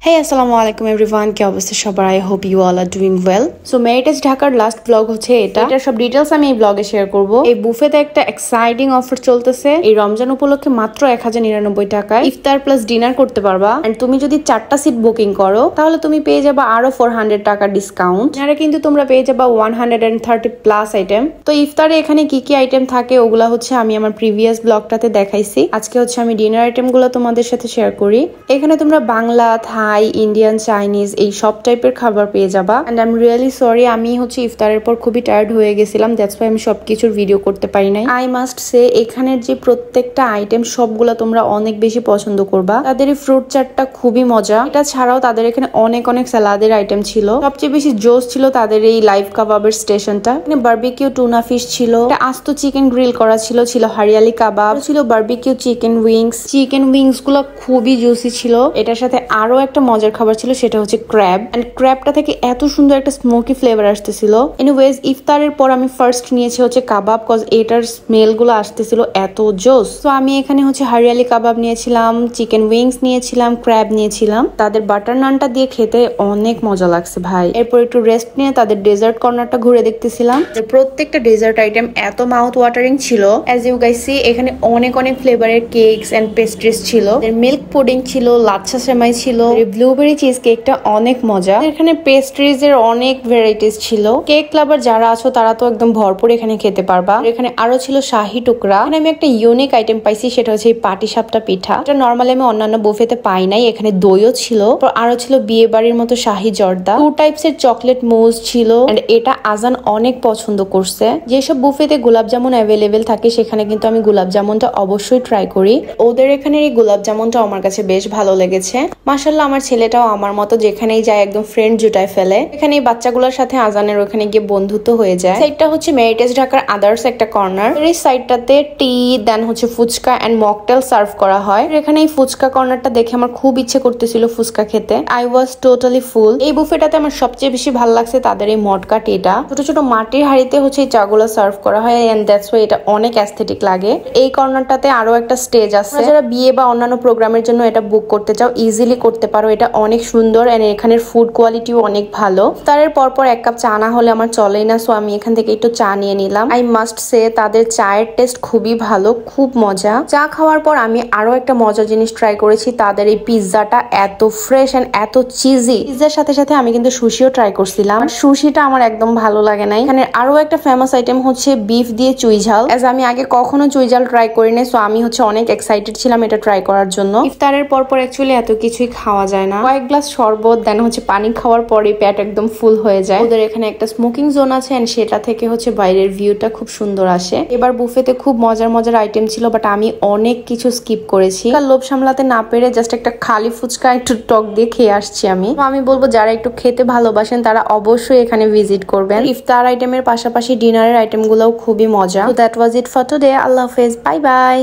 Hey, assalamu alaikum everyone. কি অবস্থা সবার? I hope you all are doing well. So Meritage ঢাকার last blog হচ্ছে এটার সব ডিটেইলস আমি এই ব্লগে শেয়ার করব। এই বুফেতে একটা এক্সাইটিং অফার চলতেছে। এই রমজান উপলক্ষে মাত্র 1099 টাকায় ইফতার প্লাস ডিনার করতে পারবা। এন্ড তুমি যদি 4টা সিট বুকিং করো তাহলে তুমি পেয়ে যাবা আরো 400 টাকা ডিসকাউন্ট। এখানে কিন্তু তোমরা পেয়ে যাবা 130 প্লাস আইটেম। তো ইফতারে এখানে কি কি আইটেম থাকে ওগুলা হচ্ছে আমি আমার প্রিভিয়াস ব্লগটাতে দেখাইছি। আজকে হচ্ছে আমি ডিনার আইটেমগুলো তোমাদের সাথে শেয়ার করি। এখানে তোমরা বাংলা, থাই, ইন্ডিয়ান, চাইনিজ এই সব টাইপের খাবার পেয়ে যাবা। And I am really sorry, আমি হচ্ছে ইফতারের পর খুবই টায়ার্ড হয়ে গেছিলাম, দ্যাটস ওয়াই আমি সবকিছুর ভিডিও করতে পারি নাই। আই মাস্ট সে এখানের যে প্রত্যেকটা আইটেম সবগুলা তোমরা অনেক বেশি পছন্দ করবা। তাদের এই ফ্রুট চাটটা খুবই মজা। এটা ছাড়াও তাদের এখানে অনেক অনেক সালাদের আইটেম ছিল। সবচেয়ে বেশি জোস ছিল তাদের এই লাইভ কাবাবের স্টেশনটা। এখানে বারবিকিউ টুনা ফিশ ছিল, আস্ত চিকেন গ্রিল করা ছিল, ছিল হারিয়ালি কাবাব ছিল, বারবিকিউ চিকেন উইংস গুলো খুবই জুসি ছিল। এটার সাথে আরো একটা মজার খাবার ছিল, সেটা হচ্ছে ক্র্যাব। এন্ড ক্র্যাবটা থেকে এত সুন্দর একটা স্মোকি ফ্লেভার আসতেছিল। এনিওয়েজ ইফতারের পর আমি ফার্স্ট নিয়েছি হচ্ছে কাবাব, কজ এটার স্মেল গুলো আসতেছিল এত জোস। তো আমি এখানে হচ্ছে হারিয়ালি কাবাব নিয়েছিলাম, চিকেন উইংস নিয়েছিলাম, ক্র্যাব নিয়েছিলাম। তাদের বাটার নানটা দিয়ে খেতে অনেক মজা লাগছে ভাই। এরপর একটু রেস্ট নিয়ে তাদের ডেজার্ট কর্নারটা ঘুরে দেখতেছিলাম। প্রত্যেকটা ডেজার্ট আইটেম এত মাউথ ওয়াটারিং ছিল। অ্যাজ ইউ গাইস সি এখানে অনেক অনেক ফ্লেভারের কেকস এন্ড পেস্ট্রিজ ছিল। মিল্ক পুডিং ছিল, লাচ্ছা সেমাই ছিল, ব্লুবেরি চিজ কেকটা অনেক মজা। এখানে পেস্ট্রিজ এর অনেক ভ্যারাইটিস ছিল। কেক লাভার যারা আছো তারা তো একদম ভরপুর এখানে খেতে পারবা। এখানে আরো ছিল শাহি টুকরা। এখানে আমি একটা ইউনিক আইটেম পাইছি, সেটা হচ্ছে এই পাটিসাপটা পিঠা। এটা নরমালি আমি অন্যান্য বুফেতে পাই নাই। এখানে দইও ছিল, আরো ছিল বিয়ে বাড়ির মতো শাহি জর্দা, 2 টাইপস এর চকলেট মুজ ছিল। এন্ড এটা আজান অনেক পছন্দ করছে। যেসব বুফেতে গোলাপ জামুন অ্যাভেলেবেল থাকে সেখানে কিন্তু আমি গোলাপ জামুনটা অবশ্যই ট্রাই করি। ওদের এখানে এই গোলাপ জামুনটা আমার কাছে বেশ ভালো লেগেছে। মাশাআল্লাহ আমার ছেলেটাও আমার মতো যেখানেই যায় একদম ফ্রেন্ড জুটায় ফেলে। এখানে এই বাচ্চাগুলোর সাথে আজানের ওখানে গিয়ে বন্ধুত্ব হয়ে যায়। সাইডটা হচ্ছে মেরিটেজ ঢাকার আদার্স একটা কর্নার। এই সাইডটাতে টি দেন হচ্ছে ফুচকা এন্ড মকটেল সার্ভ করা হয়। এখানে এই ফুচকা কর্নারটা দেখে আমার খুব ইচ্ছে করতেছিল ফুচকা খেতে। আই ওয়াজ টোটালি ফুল। এই বুফেটাতে আমার সবচেয়ে বেশি ভালো লাগছে তাদের এই মটকা টিটা। ছোট ছোট মাটির হাঁড়িতে হচ্ছে এই চাগুলো সার্ভ করা হয় এন্ড দ্যাটস ওয়াই এটা অনেক অ্যাস্থেটিক লাগে। এই কর্নারটাতে আরো একটা স্টেজ আছে। যারা বিয়ে বা অন্যান্য প্রোগ্রামের জন্য এটা বুক করতে চাও ইজিলি করতে পারো। এটা অনেক সুন্দর এন্ড এখানের ফুড কোয়ালিটিও অনেক ভালো। তারের পরপর 1 কাপ চা না হলে আমার চলেই না, সো আমি এখান থেকে একটু চা নিয়ে নিলাম। আই মাস্ট সে তাদের চায়ের টেস্ট খুবই ভালো, খুব মজা। চা খাওয়ার পর আমি আরো একটা মজার জিনিস ট্রাই করেছি। তাদের এই পিৎজাটা এত ফ্রেশ এন্ড এত চিজি। পিৎজার সাথে সাথে আমি কিন্তু সুশিও ট্রাই করছিলাম। সুশিটা আমার একদম ভালো লাগে নাই। এখানে আরো একটা ফেমাস আইটেম হচ্ছে বিফ দিয়ে চুই ঝাল। এজ আমি আগে কখনো চুই ঝাল ট্রাই করিনি, সো আমি হচ্ছে অনেক এক্সাইটেড ছিলাম এটা ট্রাই করার জন্য। ইফতারের পরপর অ্যাকচুয়ালি এত কিছুই খাওয়া যায় না। কয়েক গ্লাস শরবত দেন হচ্ছে পানি খাওয়ার পরে পেট একদম ফুল হয়ে যায়। ওদের এখানে একটা স্মোকিং জোন আছে এন্ড সেটা থেকে হচ্ছে বাইরের ভিউটা খুব সুন্দর আসে। এবার বুফেতে খুব মজার মজার আইটেম ছিল, বাট আমি অনেক কিছু স্কিপ করেছি। লোভ সামলাতে না পেরে জাস্ট একটা খালি ফুচকা একটু টক দিয়ে খেয়ে আসছি আমি বলবো যারা একটু খেতে ভালোবাসেন তারা অবশ্যই এখানে ভিজিট করবেন। ইফতার আইটেমের পাশাপাশি ডিনারের আইটেম গুলোও খুবই মজা। That was it for today. আল্লাহ হাফেজ, বাই বাই।